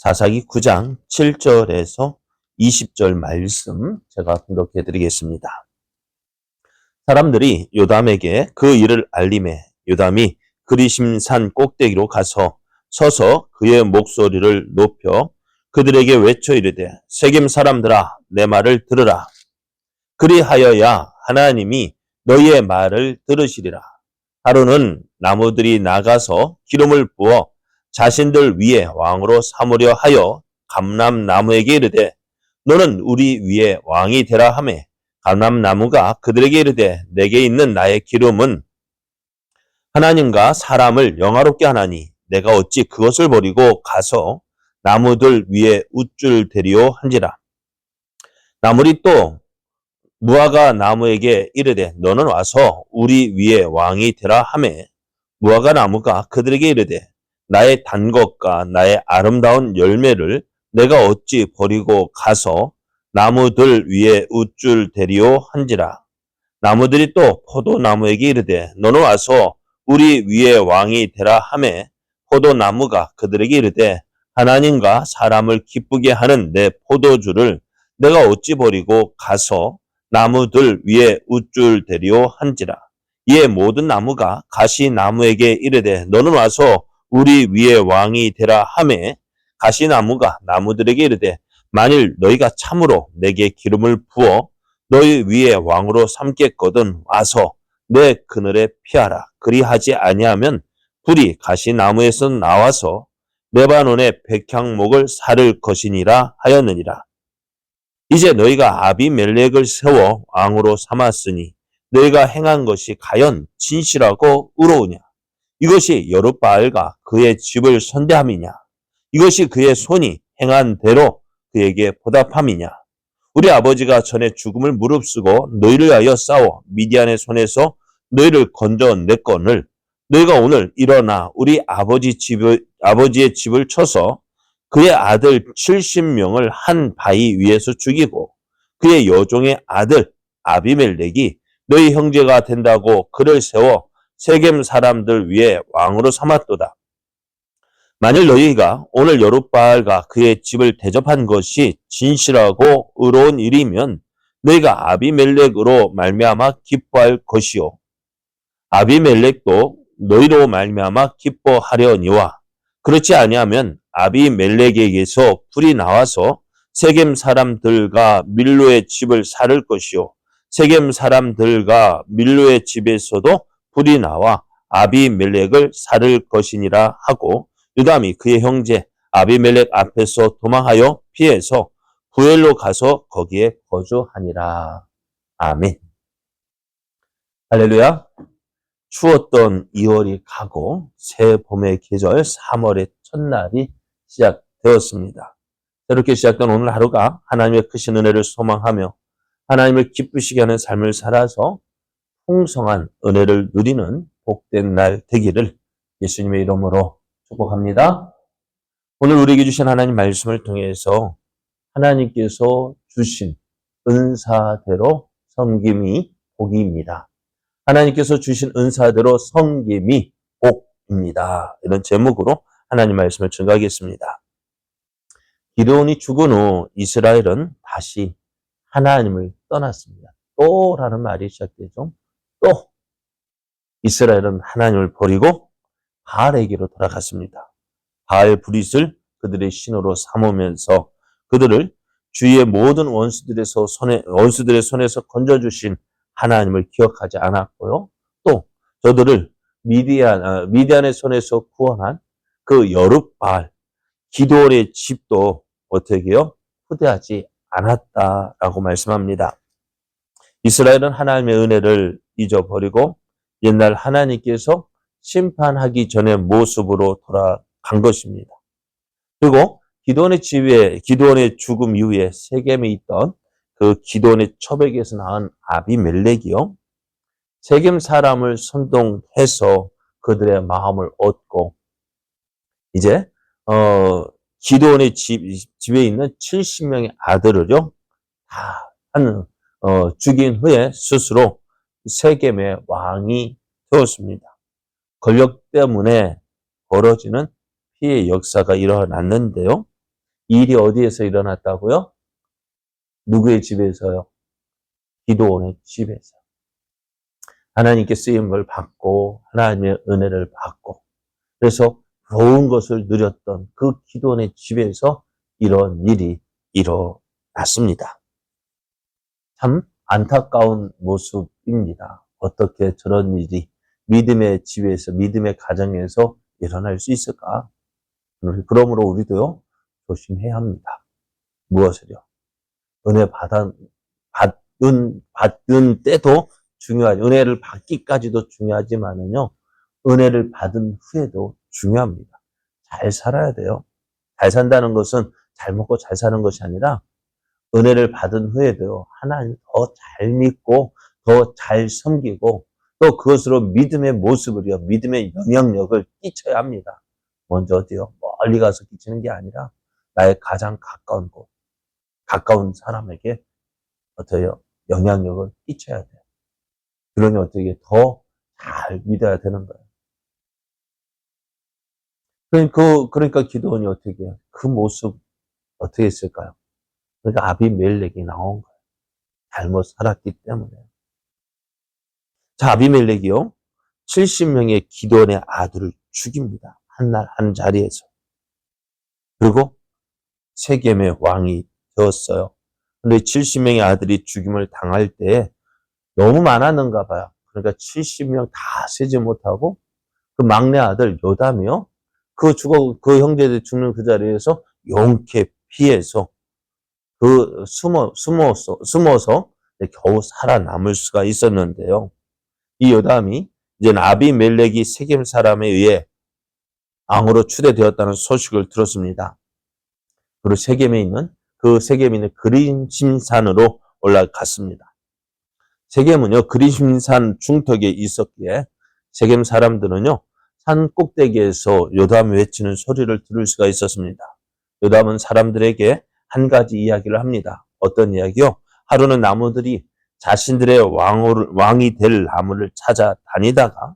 사사기 9장 7절에서 20절 말씀 제가 분독해 드리겠습니다. 사람들이 요담에게 그 일을 알림해 요담이 그리심산 꼭대기로 가서 서서 그의 목소리를 높여 그들에게 외쳐 이르되 세겜 사람들아 내 말을 들으라. 그리하여야 하나님이 너희의 말을 들으시리라. 하루는 나무들이 나가서 기름을 부어 자신들 위에 왕으로 삼으려 하여 감람나무에게 이르되 너는 우리 위에 왕이 되라 하매 감람나무가 그들에게 이르되 내게 있는 나의 기름은 하나님과 사람을 영화롭게 하나니 내가 어찌 그것을 버리고 가서 나무들 위에 우쭐 대리오 한지라. 나무리 또 무화과 나무에게 이르되 너는 와서 우리 위에 왕이 되라 하매 무화과 나무가 그들에게 이르되 나의 단 것과 나의 아름다운 열매를 내가 어찌 버리고 가서 나무들 위에 우쭐 대리오 한지라. 나무들이 또 포도나무에게 이르되 너는 와서 우리 위에 왕이 되라 하매 포도나무가 그들에게 이르되 하나님과 사람을 기쁘게 하는 내 포도주를 내가 어찌 버리고 가서 나무들 위에 우쭐 대리오 한지라. 이에 모든 나무가 가시나무에게 이르되 너는 와서 우리 위에 왕이 되라 하매 가시나무가 나무들에게 이르되 만일 너희가 참으로 내게 기름을 부어 너희 위에 왕으로 삼겠거든 와서 내 그늘에 피하라. 그리하지 아니하면 불이 가시나무에서 나와서 레바논의 백향목을 사를 것이니라 하였느니라. 이제 너희가 아비멜렉을 세워 왕으로 삼았으니 너희가 행한 것이 과연 진실하고 의로우냐? 이것이 여룻바알과 그의 집을 선대함이냐? 이것이 그의 손이 행한 대로 그에게 보답함이냐? 우리 아버지가 전에 죽음을 무릅쓰고 너희를 위하여 싸워 미디안의 손에서 너희를 건져냈거늘 너희가 오늘 일어나 우리 아버지의 집을 쳐서 그의 아들 70명을 한 바위 위에서 죽이고 그의 여종의 아들 아비멜렉이 너희 형제가 된다고 그를 세워 세겜 사람들 위에 왕으로 삼았도다. 만일 너희가 오늘 여룻바알과 그의 집을 대접한 것이 진실하고 의로운 일이면 너희가 아비멜렉으로 말미암아 기뻐할 것이요 아비멜렉도 너희로 말미암아 기뻐하려니와 그렇지 아니하면 아비멜렉에게서 불이 나와서 세겜 사람들과 밀로의 집을 사를 것이요 세겜 사람들과 밀로의 집에서도 불이 나와 아비멜렉을 사를 것이니라 하고 요담이 그의 형제 아비멜렉 앞에서 도망하여 피해서 부엘로 가서 거기에 거주하니라. 아멘. 할렐루야. 추웠던 2월이 가고 새 봄의 계절 3월의 첫날이 시작되었습니다. 새롭게 시작된 오늘 하루가 하나님의 크신 은혜를 소망하며 하나님을 기쁘시게 하는 삶을 살아서 풍성한 은혜를 누리는 복된 날 되기를 예수님의 이름으로 축복합니다. 오늘 우리에게 주신 하나님 말씀을 통해서 하나님께서 주신 은사대로 섬김이 복입니다. 하나님께서 주신 은사대로 섬김이 복입니다. 이런 제목으로 하나님 말씀을 증거하겠습니다. 기드온이 죽은 후 이스라엘은 다시 하나님을 떠났습니다. 또라는 말이 시작되죠. 또 이스라엘은 하나님을 버리고 바알에게로 돌아갔습니다. 바알 브릿을 그들의 신으로 삼으면서 그들을 주위의 모든 원수들의 손에서 건져주신 하나님을 기억하지 않았고요. 또 저들을 미디안의 손에서 구원한 그 여룻바알 기드온의 집도 어떻게 해요? 후대하지 않았다라고 말씀합니다. 이스라엘은 하나님의 은혜를 잊어버리고 옛날 하나님께서 심판하기 전의 모습으로 돌아간 것입니다. 그리고 기드온의 죽음 이후에 세겜에 있던 그 기드온의 처백에서 낳은 아비멜렉이요. 세겜 사람을 선동해서 그들의 마음을 얻고 이제 기드온의 집에 있는 70명의 아들을요. 다 죽인 후에 스스로 세겜의 왕이 되었습니다. 권력 때문에 벌어지는 피해 역사가 일어났는데요. 이 일이 어디에서 일어났다고요? 누구의 집에서요? 기드온의 집에서. 하나님께 쓰임을 받고 하나님의 은혜를 받고 그래서 좋은 것을 누렸던 그 기드온의 집에서 이런 일이 일어났습니다. 참 안타까운 모습입니다. 어떻게 저런 일이 믿음의 집에서 믿음의 가정에서 일어날 수 있을까? 그러므로 우리도요 조심해야 합니다. 무엇을요? 은혜 받은 때도 중요하죠. 은혜를 받기까지도 중요하지만은요, 은혜를 받은 후에도 중요합니다. 잘 살아야 돼요. 잘 산다는 것은 잘 먹고 잘 사는 것이 아니라 은혜를 받은 후에도요, 하나님 더 잘 믿고 더 잘 섬기고 또 그것으로 믿음의 모습을요, 믿음의 영향력을 끼쳐야 합니다. 먼저 어디요? 멀리 가서 끼치는 게 아니라 나의 가장 가까운 곳, 가까운 사람에게 어때요? 영향력을 끼쳐야 돼요. 그러니 어떻게 더 잘 믿어야 되는 거예요. 그러니까 기도원이 어떻게 해요? 그 모습 어떻게 했을까요? 그러니까 아비멜렉이 나온 거예요. 잘못 살았기 때문에. 자, 아비멜렉이요. 70명의 기도원의 아들을 죽입니다. 한날 한 자리에서. 그리고 세겜의 왕이 되었어요. 근데 70명의 아들이 죽임을 당할 때 너무 많았는가 봐요. 그러니까 70명 다 세지 못하고 그 막내 아들 요담이요. 그 형제들 죽는 그 자리에서 용케 피해서 숨어서 겨우 살아남을 수가 있었는데요. 이 요담이 이제 아비멜렉이 세겜 사람에 의해 왕으로 추대되었다는 소식을 들었습니다. 그리고 세겜에 있는 그리심산으로 올라갔습니다. 세겜은요, 그리심산 중턱에 있었기에 세겜 사람들은요, 산 꼭대기에서 요담이 외치는 소리를 들을 수가 있었습니다. 요담은 사람들에게 한 가지 이야기를 합니다. 어떤 이야기요? 하루는 나무들이 자신들의 왕이 될 나무를 찾아 다니다가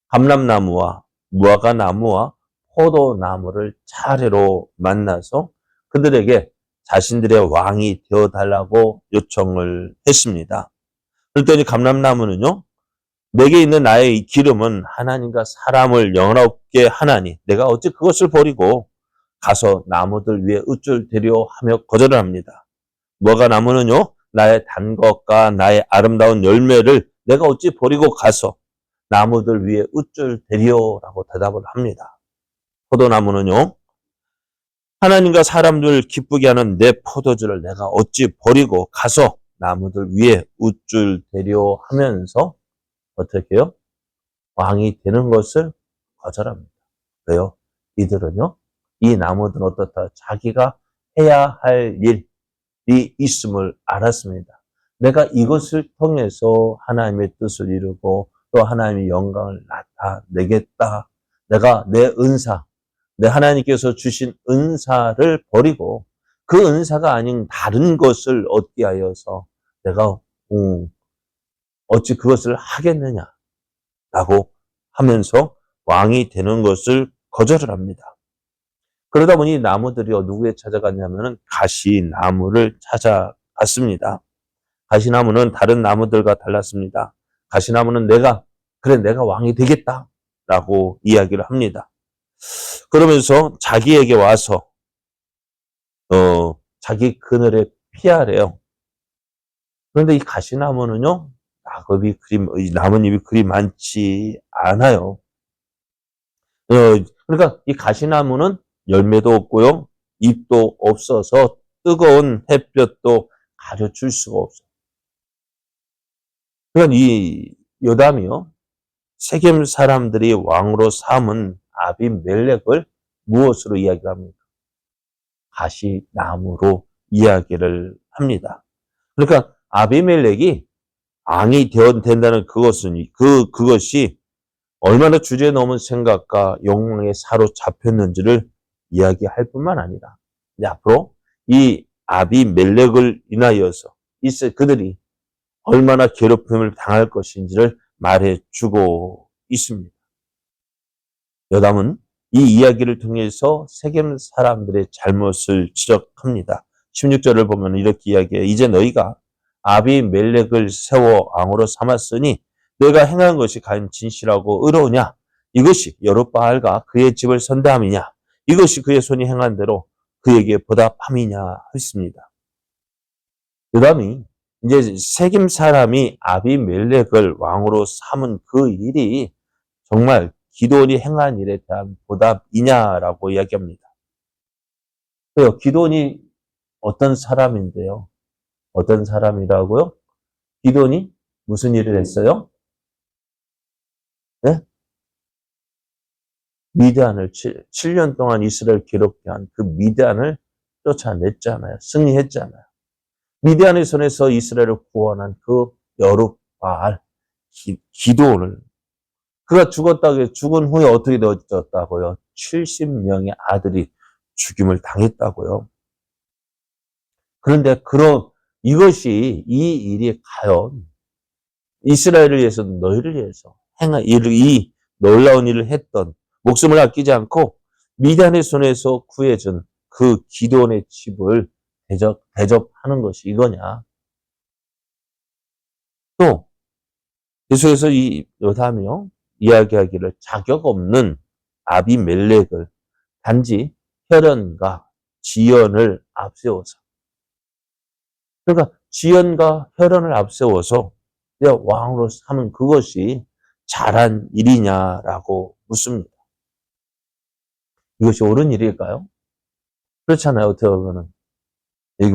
감람나무와 무화과나무와 포도나무를 차례로 만나서 그들에게 자신들의 왕이 되어달라고 요청을 했습니다. 그랬더니 감람나무는요, 내게 있는 나의 기름은 하나님과 사람을 영원하게 하나니 내가 어찌 그것을 버리고 가서 나무들 위에 으쭐대려 하며 거절을 합니다. 무화과나무는요, 나의 단 것과 나의 아름다운 열매를 내가 어찌 버리고 가서 나무들 위에 으쭐대려라고 대답을 합니다. 포도나무는요, 하나님과 사람들 기쁘게 하는 내 포도주를 내가 어찌 버리고 가서 나무들 위에 으쭐대려 하면서 어떻게 해요? 왕이 되는 것을 거절합니다. 왜요? 이들은요, 이 나무들은 어떻다? 자기가 해야 할 일이 있음을 알았습니다. 내가 이것을 통해서 하나님의 뜻을 이루고 또 하나님의 영광을 나타내겠다. 내가 내 하나님께서 주신 은사를 버리고 그 은사가 아닌 다른 것을 얻기 하여서 내가 어찌 그것을 하겠느냐라고 하면서 왕이 되는 것을 거절을 합니다. 그러다 보니 나무들이 누구에 찾아갔냐면은 가시나무를 찾아갔습니다. 가시나무는 다른 나무들과 달랐습니다. 가시나무는 내가 왕이 되겠다라고 이야기를 합니다. 그러면서 자기에게 와서 자기 그늘에 피하래요. 그런데 이 가시나무는요, 나뭇잎이 그리 많지 않아요. 그러니까 이 가시나무는 열매도 없고요, 잎도 없어서 뜨거운 햇볕도 가려줄 수가 없어요. 그러니까 이 요담이요, 세겜 사람들이 왕으로 삼은 아비멜렉을 무엇으로 이야기합니까? 가시나무로 이야기를 합니다. 그러니까 아비멜렉이 왕이 된다는 그것이 얼마나 주제에 넘은 생각과 욕망에 사로잡혔는지를 이야기할 뿐만 아니라 이제 앞으로 이 아비멜렉을 인하여서 그들이 얼마나 괴롭힘을 당할 것인지를 말해주고 있습니다. 요담은 이 이야기를 통해서 세겜 사람들의 잘못을 지적합니다. 16절을 보면 이렇게 이야기해요. 이제 너희가 아비멜렉을 세워 왕으로 삼았으니 너희가 행한 것이 과연 진실하고 의로우냐? 이것이 여룻바알과 그의 집을 선대함이냐? 이것이 그의 손이 행한 대로 그에게 보답함이냐 했습니다. 그다음에 이제 세겜 사람이 아비멜렉을 왕으로 삼은 그 일이 정말 기드온이 행한 일에 대한 보답이냐라고 이야기합니다. 그래요. 기드온이 어떤 사람인데요? 어떤 사람이라고요? 기드온이 무슨 일을 했어요? 네? 미디안을 7년 동안 이스라엘 괴롭게 한 그 미디안을 쫓아냈잖아요. 승리했잖아요. 미디안의 손에서 이스라엘을 구원한 그 여룻바알 기드온을 그가 죽은 후에 어떻게 되어졌다고요? 70명의 아들이 죽임을 당했다고요. 그런데 이것이 이 일이 과연 이스라엘을 위해서 너희를 위해서 행한 이 놀라운 일을 했던 목숨을 아끼지 않고 미디안의 손에서 구해준 그 기드온의 집을 대접하는 것이 이거냐? 또 계속해서 이 요담이요 이야기하기를 자격 없는 아비멜렉을 단지 혈연과 지연을 앞세워서 그러니까 지연과 혈연을 앞세워서 왕으로 삼은 그것이 잘한 일이냐라고 묻습니다. 이것이 옳은 일일까요? 그렇잖아요. 어떻게 보면은 여기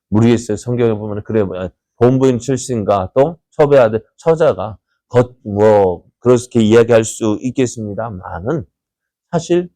모르겠어요. 성경에 보면 그래 본부인 출신과 또 첩의 아들 처자가 그렇게 이야기할 수 있겠습니다만은 사실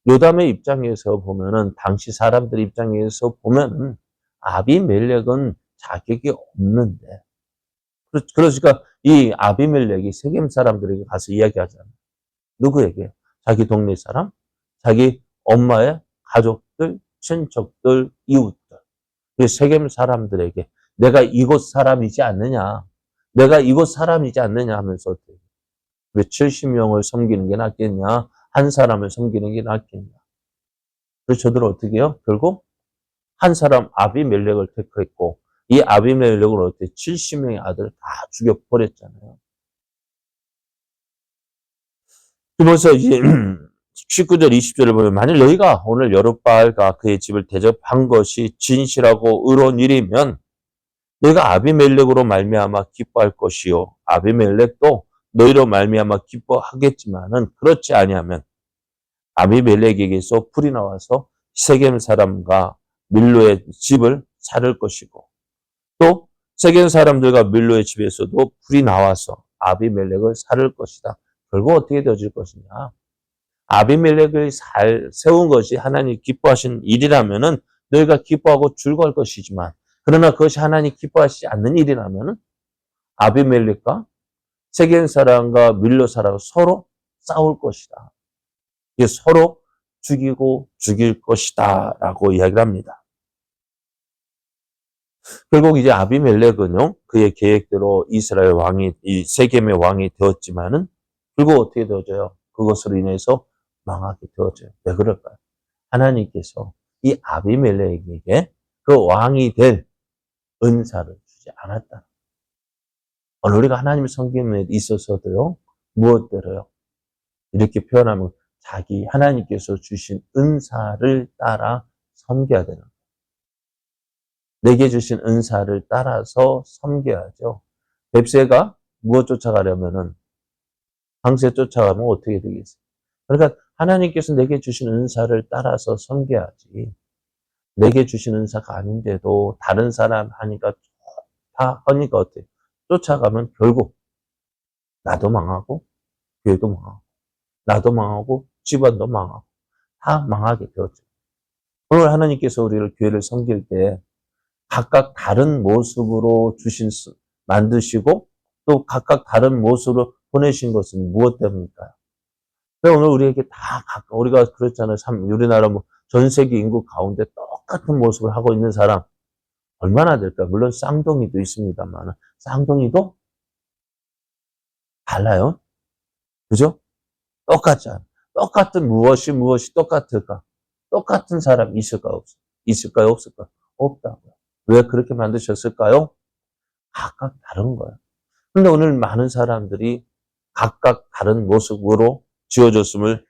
요담의 입장에서 보면은 당시 사람들 입장에서 보면은 아비멜렉은 자격이 없는데 그러니까 이 아비멜렉이 세겜 사람들에게 가서 이야기하잖아요. 누구에게? 자기 동네 사람, 자기 엄마의 가족들, 친척들, 이웃들. 세겜 사람들에게 내가 이곳 사람이지 않느냐. 내가 이곳 사람이지 않느냐 하면서 왜 70명을 섬기는 게 낫겠냐. 한 사람을 섬기는 게 낫겠냐. 그래서 저들은 어떻게 해요? 결국 한 사람 아비멜렉을 택했고 이 아비멜렉을 어떻게 70명의 아들을 다 죽여버렸잖아요. 그래서 이제 19절 20절을 보면 만일 너희가 오늘 여룻바알과 그의 집을 대접한 것이 진실하고 의로운 일이면 너희가 아비멜렉으로 말미암아 기뻐할 것이요 아비멜렉도 너희로 말미암아 기뻐하겠지만은 그렇지 아니하면 아비멜렉에게서 불이 나와서 세겜 사람과 밀로의 집을 살을 것이고 또 세겜 사람들과 밀로의 집에서도 불이 나와서 아비멜렉을 살을 것이다. 결국 어떻게 되어질 것이냐. 아비멜렉을 세운 것이 하나님 기뻐하신 일이라면은 너희가 기뻐하고 즐거울 것이지만 그러나 그것이 하나님 기뻐하시지 않는 일이라면은 아비멜렉과 세겜 사람과 밀로 사람과 서로 싸울 것이다. 이게 서로 죽이고 죽일 것이다 라고 이야기를 합니다. 결국 이제 아비멜렉은요 그의 계획대로 이스라엘 왕이 이 세겜의 왕이 되었지만은 결국 어떻게 되어져요? 그것으로 인해서 망하게 되어져요. 왜 그럴까요? 하나님께서 이 아비멜렉에게 그 왕이 될 은사를 주지 않았다. 오늘 우리가 하나님을 섬김에 있어서도요 무엇대로요? 이렇게 표현하면 자기 하나님께서 주신 은사를 따라 섬겨야 되는 거예요. 내게 주신 은사를 따라서 섬겨야죠. 뱁새가 무엇 쫓아가려면은 방새 쫓아가면 어떻게 되겠어요? 그러니까 하나님께서 내게 주신 은사를 따라서 섬겨야지. 내게 주신 은사가 아닌데도 다른 사람 하니까 다 하니까 어때요? 쫓아가면 결국 나도 망하고 교회도 망하고 나도 망하고 집안도 망하고 다 망하게 되었죠. 오늘 하나님께서 우리를 교회를 섬길 때 각각 다른 모습으로 만드시고 또 각각 다른 모습으로 보내신 것은 무엇 때문일까요? 오늘 우리에게 우리가 그랬잖아요. 우리나라 전 세계 인구 가운데 똑같은 모습을 하고 있는 사람 얼마나 될까요? 물론 쌍둥이도 있습니다만 쌍둥이도 달라요. 그죠? 똑같지 않아요. 똑같은 무엇이 똑같을까? 똑같은 사람 있을까요? 없을까요? 없다고요. 왜 그렇게 만드셨을까요? 각각 다른 거예요. 근데 오늘 많은 사람들이 각각 다른 모습으로 지어졌음을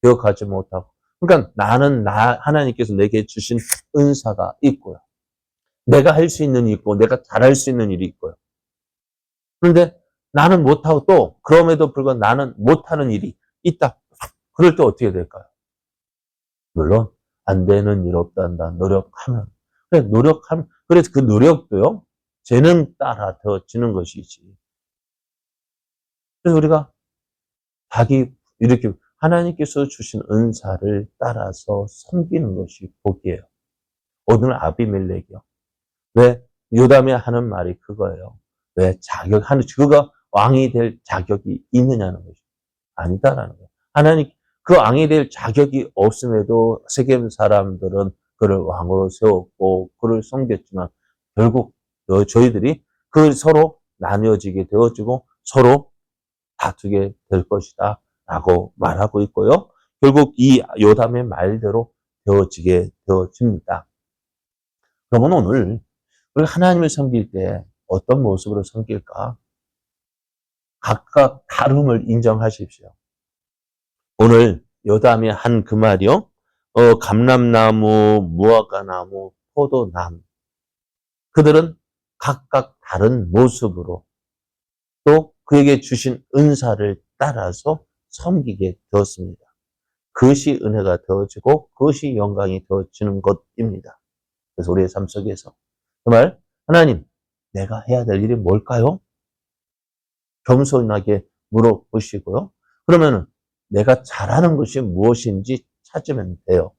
기억하지 못하고. 그러니까 하나님께서 내게 주신 은사가 있고요. 내가 할 수 있는 일이 있고, 내가 잘할 수 있는 일이 있고요. 그런데 나는 못하고 또, 그럼에도 불구하고 나는 못하는 일이 있다. 그럴 때 어떻게 될까요? 물론, 안 되는 일 없단다. 노력하면. 그래서 그 노력도요, 재능 따라 되어지는 것이지. 그래서 우리가 이렇게 하나님께서 주신 은사를 따라서 섬기는 것이 복이에요. 오늘 아비멜렉이요. 왜? 요담이 하는 말이 그거예요. 왜? 그가 왕이 될 자격이 있느냐는 것이 아니다라는 거예요. 하나님, 그 왕이 될 자격이 없음에도 세겜 사람들은 그를 왕으로 세웠고, 그를 섬겼지만, 결국 저희들이 서로 나뉘어지게 되어지고, 서로 다투게 될 것이다. 라고 말하고 있고요. 결국 이 요담의 말대로 되어집니다. 그러면 오늘 우리 하나님을 섬길 때 어떤 모습으로 섬길까? 각각 다름을 인정하십시오. 오늘 요담이 한 그 말이요. 감람나무, 무화과나무, 포도나무. 그들은 각각 다른 모습으로 또 그에게 주신 은사를 따라서 섬기게 되었습니다. 그것이 은혜가 되어지고 그것이 영광이 되어지는 것입니다. 그래서 우리의 삶 속에서 정말 하나님, 내가 해야 될 일이 뭘까요? 겸손하게 물어보시고요. 그러면은 내가 잘하는 것이 무엇인지 찾으면 돼요.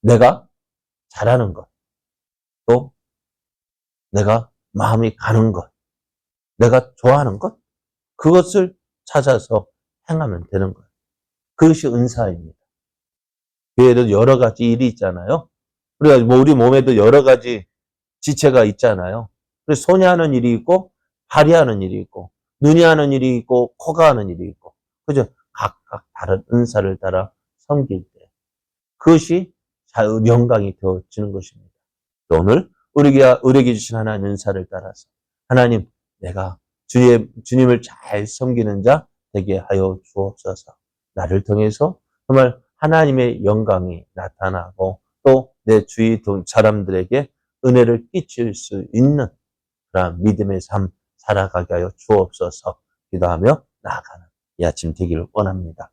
내가 잘하는 것, 또 내가 마음이 가는 것, 내가 좋아하는 것, 그것을 찾아서 행하면 되는 거예요. 그것이 은사입니다. 교회에도 여러 가지 일이 있잖아요. 우리 몸에도 여러 가지 지체가 있잖아요. 그래서 손이 하는 일이 있고, 발이 하는 일이 있고, 눈이 하는 일이 있고, 코가 하는 일이 있고, 그죠? 각각 다른 은사를 따라 섬길 때. 그것이 영광이 되어지는 것입니다. 오늘 우리에게 주신 하나님 은사를 따라서 하나님, 내가 주님을 잘 섬기는 자 되게 하여 주옵소서. 나를 통해서 정말 하나님의 영광이 나타나고 또 내 주위 사람들에게 은혜를 끼칠 수 있는 그런 믿음의 삶 살아가게 하여 주옵소서. 기도하며 나아가는 이 아침 되기를 원합니다.